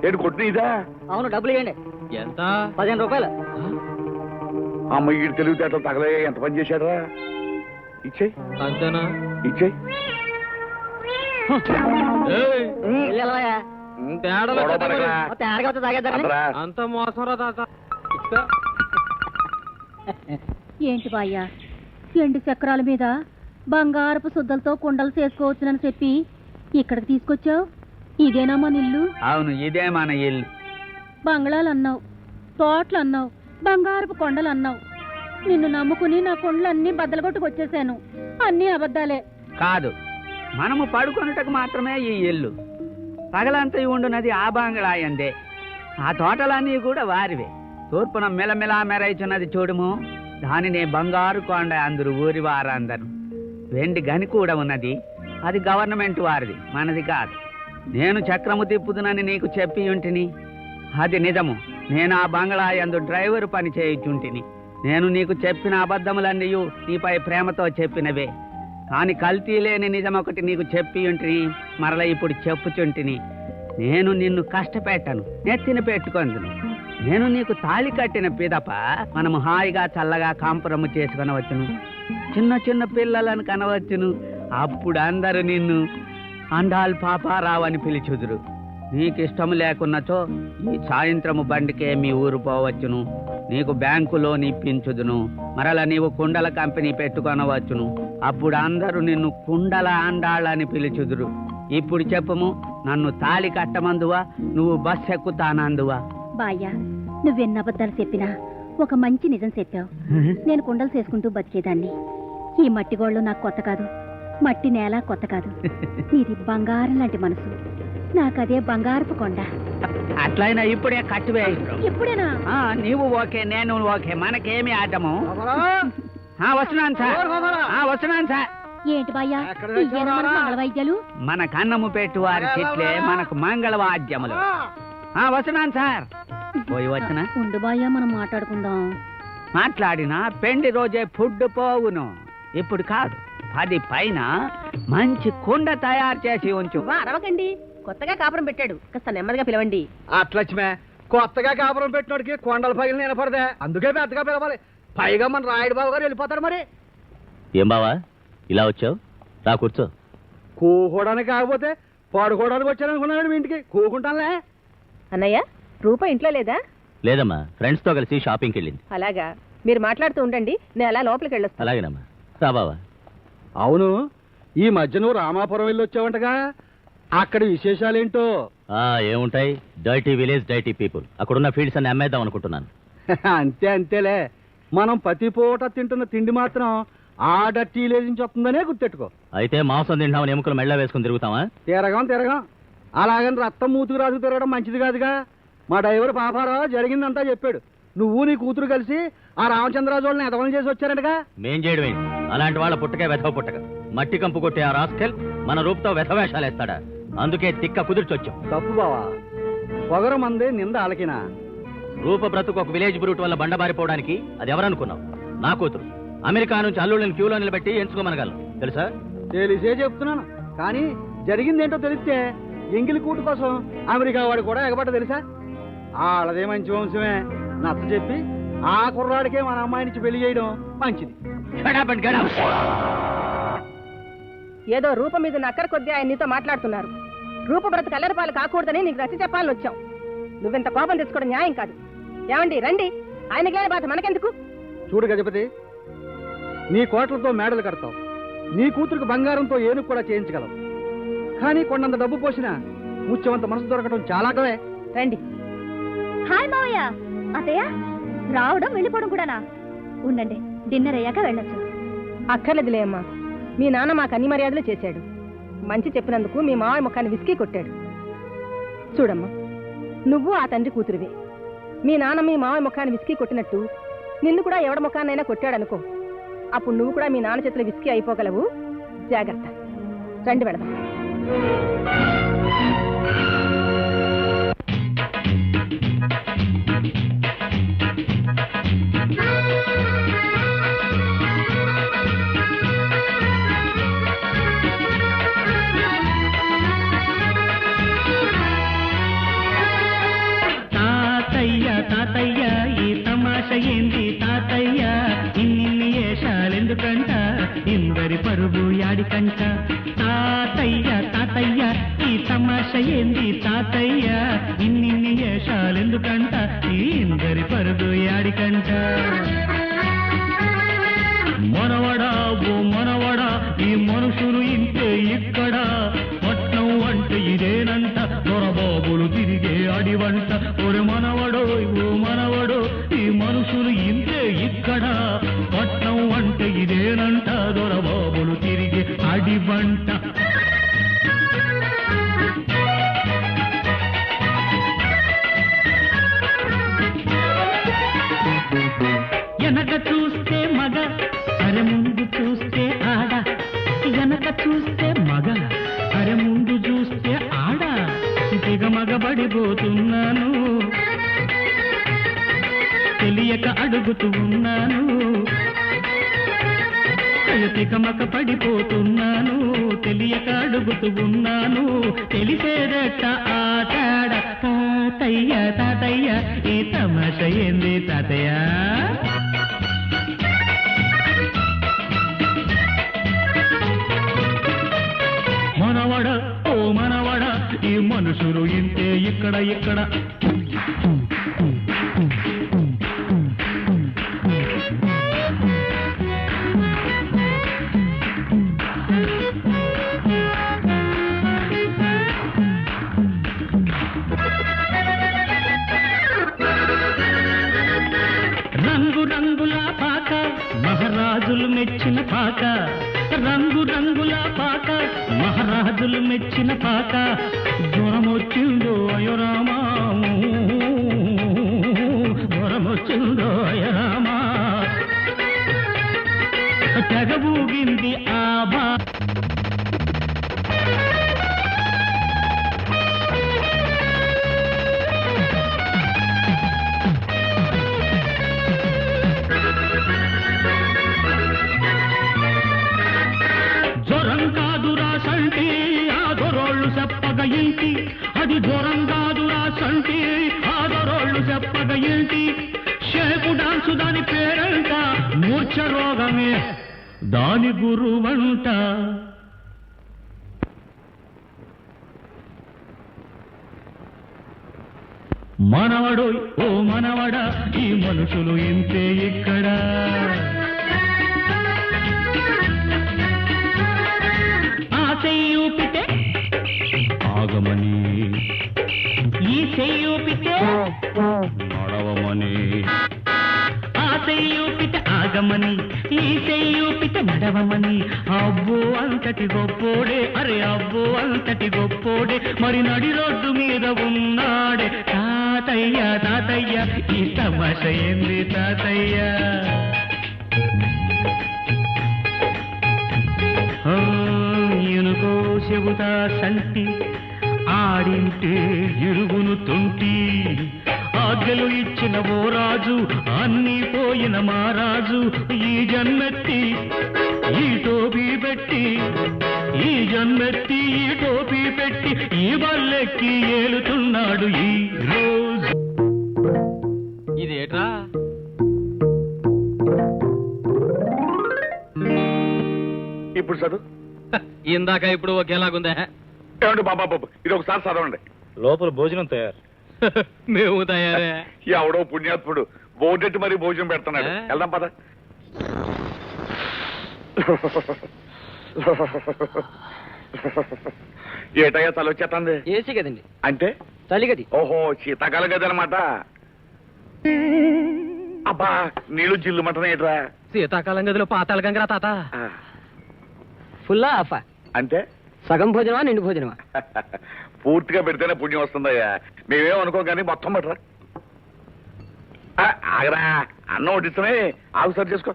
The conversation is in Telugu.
ఏంటి కొట్టు ఇదా? అవును, డబ్బులు ఇవ్వండి. ఎంత? 15 రూపాయలు. అమ్మ ఈ తెలివితేటలు తగలే, ఎంత పని చేశారా? ఇచ్చేయి. అంతేనా? ఇచ్చేయి. అంత మోసం రా తాత. ఏంటి బాయ్యా, ఎండు చక్రాల మీద బంగారపు శుద్ధలతో కుండలు చేసుకోవచ్చునని చెప్పి ఇక్కడికి తీసుకొచ్చావు? ఇదేనా మన ఇల్లు? అవును, ఇదే మన ఇల్లు. బంగ్లాలు అన్నావు, తోటలు అన్నావు, బంగారపు కొండలు అన్నావు. నిన్ను నమ్ముకుని నా కొండలన్నీ బద్దలగొట్టుకొచ్చేసాను. అన్నీ అబద్ధాలే. కాదు, మనము పడుకొనుటకు మాత్రమే ఈ ఇల్లు. పగలంతా ఉండునది ఆ బంగ్లాయందే. ఆ తోటలన్నీ కూడా వారివే. తూర్పున మిలమిలా మెరైచున్నది చూడుము, దానినే బంగారు కొండ అందరు ఊరి వారందరు. వెండి గని కూడా ఉన్నది, అది గవర్నమెంట్ వారిది, మనది కాదు. నేను చక్రము తిప్పుదునని నీకు చెప్పి ఉంటిని, అది నిజము. నేను ఆ బంగ్లా యందు డ్రైవర్ పని చేయుచుంటిని. నేను నీకు చెప్పిన అబద్ధములన్నీ నీపై ప్రేమతో చెప్పినవే. కాని కల్తీ లేని నిజమొకటి నీకు చెప్పి ఉంటిని, మరల ఇప్పుడు చెప్పుచుంటిని. నేను నిన్ను కష్టపెట్టను, నెత్తిన పెట్టుకొందును. నేను నీకు తాళి కట్టిన పిదప మనము హాయిగా చల్లగా కాంపురము చేసుకొనవచ్చును. చిన్న చిన్న పిల్లలను కనవచ్చును. అప్పుడు అందరూ నిన్ను అండాల్ పాపారావు అని పిలిచుదురు. నీకిష్టము లేకున్నచో ఈ సాయంత్రము బండికే మీ ఊరు పోవచ్చును. నీకు బ్యాంకులో ఇప్పించుదును. మరల నీవు కుండల కంపెనీ పెట్టుకొనవచ్చును. అప్పుడు అందరూ నిన్ను కుండల అండాళ్ళని పిలిచుదురు. ఇప్పుడు చెప్పుము, నన్ను తాళి కట్టమందువా, నువ్వు బస్ ఎక్కుతానందువా? బాయ్యా, నువ్వెన్న అబద్ధాలు చెప్పినా ఒక మంచి నిజం చెప్పావు. నేను కుండలు చేసుకుంటూ బతికేదాన్ని. ఈ మట్టి గోళ్ళు నాకు కొత్త కాదు, మట్టి నేల కొత్త కాదు. నీది బంగారం లాంటి మనసు, నాకదే బంగారపు కొండ. అట్లయినా ఇప్పుడే కట్టువే. ఇప్పుడేనా? నీవు ఓకే, నేను ఓకే, మనకేమి ఆటము. వస్తున్నాను సార్, వస్తున్నాను సార్. ఏంటి బాయ్యా, మంగళ వైద్యాలు? మన కన్నము పెట్టు వారి చెట్లే మనకు మంగళవాద్యములు. వస్తున్నాను సార్. పోయి వచ్చిన ఉండు బాయ్యా, మనం మాట్లాడుకుందాం. మాట్లాడినా పెండి రోజే ఫుడ్ పోవును. ఇప్పుడు కాదు, 10 పైన మంచి కుండ తయారు చేసి ఉంచు. అరవకండి, కొత్తగా కాపురం పెట్టాడు, కాస్త నెమ్మదిగా పిలవండి. అట్లచ్మే, కొత్తగా కాపురం పెట్టినోడికి కొండల పైన నిలబడదే, అందుకే పెద్దగా పిలవాలి. పైగా మన రాయుడు బాబు గారు వెళ్ళిపోతారు. మరి ఏం బావా ఇలా వచ్చావు? రా కూర్చో. కూకోవడానికి కాకపోతే పడుకోవడానికి వచ్చాననుకున్నాడు. మీ ఇంటికి కూకుంటానులే. అన్నయ్య, రూప ఇంట్లో లేదా? లేదమ్మా, ఫ్రెండ్స్ తో కలిసి షాపింగ్కి వెళ్ళింది. అలాగా, మీరు మాట్లాడుతూ ఉండండి, నేను అలా లోపలికి వెళ్ళొస్తాను. అలాగేనమ్మా, రా బావా. అవును, ఈ మధ్య నువ్వు రామాపురం వెళ్ళి వచ్చావంటగా, అక్కడ విశేషాలేంటో? ఏముంటాయి, డైటీ విలేజ్, డైటీ పీపుల్. అక్కడున్న ఫీల్డ్స్ అన్ని అమ్మేద్దాం అనుకుంటున్నాను. అంతేలే, మనం ప్రతి పూట తింటున్న తిండి మాత్రం ఆ డర్టీ విలేజ్ నుంచి వస్తుందనే గుర్తెట్టుకో. అయితే మాంసం తింటామని ఎముకలు మెళ్ళ వేసుకుని తిరుగుతావా? తిరగం అలాగని రక్తం మూతుకు రాజు తిరగడం మంచిది కాదుగా. మా డ్రైవర్ పాపారావు జరిగిందంతా చెప్పాడు. నువ్వు నీ కూతురు కలిసి ఆ రామచంద్రరాజు వాళ్ళని ఎదవలం చేసి వచ్చారటగా. మేం చేయడమే, అలాంటి వాళ్ళ పుట్టకే వెధవ పుట్టక. మట్టి కంపు కొట్టే ఆ రాస్కెల్ మన రూపుతో వెధవేషాలు వేస్తాడా? అందుకే తిక్క కుదిర్చొచ్చాం. తప్పు బావా, పొగరు మంది నింద అలకినా. రూప బ్రతుకు ఒక విలేజ్ బ్రూట్ వల్ల బండబారిపోవడానికి అది ఎవరనుకున్నావు? నా కూతురు. అమెరికా నుంచి అల్లుళ్ళని క్యూలో నిలబెట్టి ఎంచుకోమనగలను, తెలుసా? తెలిసే చెప్తున్నాను, కానీ జరిగిందేంటో తెలిస్తే ఎంగిలి కూటు కోసం అమెరికా వాడు కూడా ఎగబట్ట తెలుసా? వాళ్ళదే మంచి వంశమే. నచ్చ చెప్పి ఆ కుర్రాడికే మన అమ్మాయినిచ్చి పెళ్లి చేయడం మంచిది. ఏదో రూప మీద నక్కర కొద్దీ ఆయన నీతో మాట్లాడుతున్నారు. రూప బ్రత కల్లెరపాలు కాకూడదని నీకు నచ్చి చెప్పాలని వచ్చాం. నువ్వెంత కోపం తెచ్చుకోవడం న్యాయం కాదు. ఏమండి, రండి, ఆయనకేనే బాధ, మనకెందుకు? చూడు గజపతి, నీ కోట్లతో మేడలు కడతావు, నీ కూతురికి బంగారంతో ఏనుగు కూడా చేయించగలవు. కానీ కొండంత డబ్బు పోసినా ముత్యమంత మనసు దొరకడం చాలా కవే. రండి. హాయ్ మావయ్య. అతయ్య, రావడం వెళ్ళిపోవడం కూడానా? ఉండండి, డిన్నర్ అయ్యాక వెళ్ళొచ్చు. అక్కర్లేదులే అమ్మా, మీ నాన్న మాకు అన్ని మర్యాదలు చేశాడు. మంచి చెప్పినందుకు మీ మావయ్య ముఖాన్ని విసికి కొట్టాడు. చూడమ్మా, నువ్వు ఆ తండ్రి కూతురువే. మీ నాన్న మీ మావయ్య ముఖాన్ని విసికి కొట్టినట్టు నిన్ను కూడా ఎవడ ముఖాన్నైనా కొట్టాడనుకో, అప్పుడు నువ్వు కూడా మీ నాన్న చేతిలో విసికి అయిపోగలవు. జాగ్రత్త. రండి వెళదాం. తాతయ్య ఈ తమాష ఏంది తాతయ్య ఇన్ని ఏషాలెందుకంట ఇందరి పరుగు యాడికంట తాతయ్య తాతయ్య ఈ తమాష ఏంది తాతయ్య ఇన్ని ఏషాలెందుకంట ఇందరి పరుగు యాడికంట మనవడా ఓ మనవడా ఈ మనుషులు ఇంతే ఇక్కడ పట్నం అంటే ఇదేనంట దొరబాబులు తిరిగే అడివంట ఒరే మనవడో ఓ మనవడో ఈ మనుషులు ఇంతే ఇక్కడ పట్నం అంటే ఇదేనంట దొరబాబులు తిరిగే అడివంట వెనక చూస్తే మగ అరే ముందు చూస్తే ఆడ వెనక చూస్తే మగ అరే ముందు చూస్తే ఆడ తెగ మగబడిపోతున్నాను తెలియక అడుగుతూ ఉన్నాను తెగ మగ పడిపోతున్నాను తెలియక అడుగుతూ ఉన్నాను తెలిసేదట ఆ తేడ తాతయ్య తాతయ్య ఈ తమాష ఏంది తాతయ్య మనవడ ఓ మనవడ ఈ మనుషులు ఇంతే ఇక్కడ ఇక్కడ రంగు రంగుల పాక మహారాజులు మెచ్చిన పాక రంగు రంగుల పాక మహారాజులు మెచ్చిన పాక జ్వరమొచ్చిందో అయోరామా జ్వరమొచ్చిందో అయోరామా తెగబూగింది ఆ బా జ్వరం కాదురా సంటి ఆ దొరోళ్ళు చెప్పగ ఇంటి అది జ్వరం కాదురా సంటి ఆ దొరోళ్ళు చెప్పగ ఇంటి షేపు డాన్సు దాని పేరంట మూర్ఛ రోగమే దాని గురువంట మనవడు ఓ మనవడా ఈ మనుషులు ఇంతే ఇక్కడ చెయ్యూపితే ఆగమని ఈ చెయ్యూపితే నడవమని ఆ చెయ్యూపితే ఆగమని ఈ చెయ్యూపితే నడవమని అబ్బో అంతటి గొప్పోడే అరే అబ్బో అంతటి గొప్పోడే మరి నడి రోడ్డు మీద ఉన్నాడే తాతయ్య తాతయ్య ఈ తమాష ఏంది తాతయ్య ఎనుకో చెబుతా సంటి ఆడింటే ఇరుగును తొంటి ఆజ్ఞలు ఇచ్చిన ఓ రాజు అన్నీ పోయిన మా రాజు ఈ జన్మెత్తి ఈ టోపీ పెట్టి ఈ జన్మెత్తి ఈ టోపీ పెట్టి ఈ బల్లెక్కి ఏలుతున్నాడు ఈ రోజు ఇదేట్రా ఇప్పుడు చదువు ఇందాక ఇప్పుడు ఒకేలాగుందే ఏమండి బాబా బాబు ఇది ఒకసారి చదవండి. లోపల భోజనం తయారు మేము తయారే ఎవడో పుణ్యాత్ముడు బోటెట్టి మరీ భోజనం పెడుతున్నాడు. వెళ్దాం పద. ఏటయ్యా తల వచ్చేస్తుంది? ఏసీ కదండి. అంటే చలి గది. ఓహో శీతాకాలం గది అనమాట. అబ్బా నీళ్లు జిల్లు మంటనే ఏట్రా? శీతాకాలం గదిలో పాతాళ గంగరా తాత. ఫుల్లా ఆఫా అంటే సగం భోజనమా నిండు భోజనమా? పూర్తిగా పెడితేనే పుణ్యం వస్తుందయ్యా. మేమేమనుకో కానీ మొత్తం పట్టరా. ఆగరా అన్నం వడ్డిస్తున్నాయి, ఆగు సరి చేసుకో.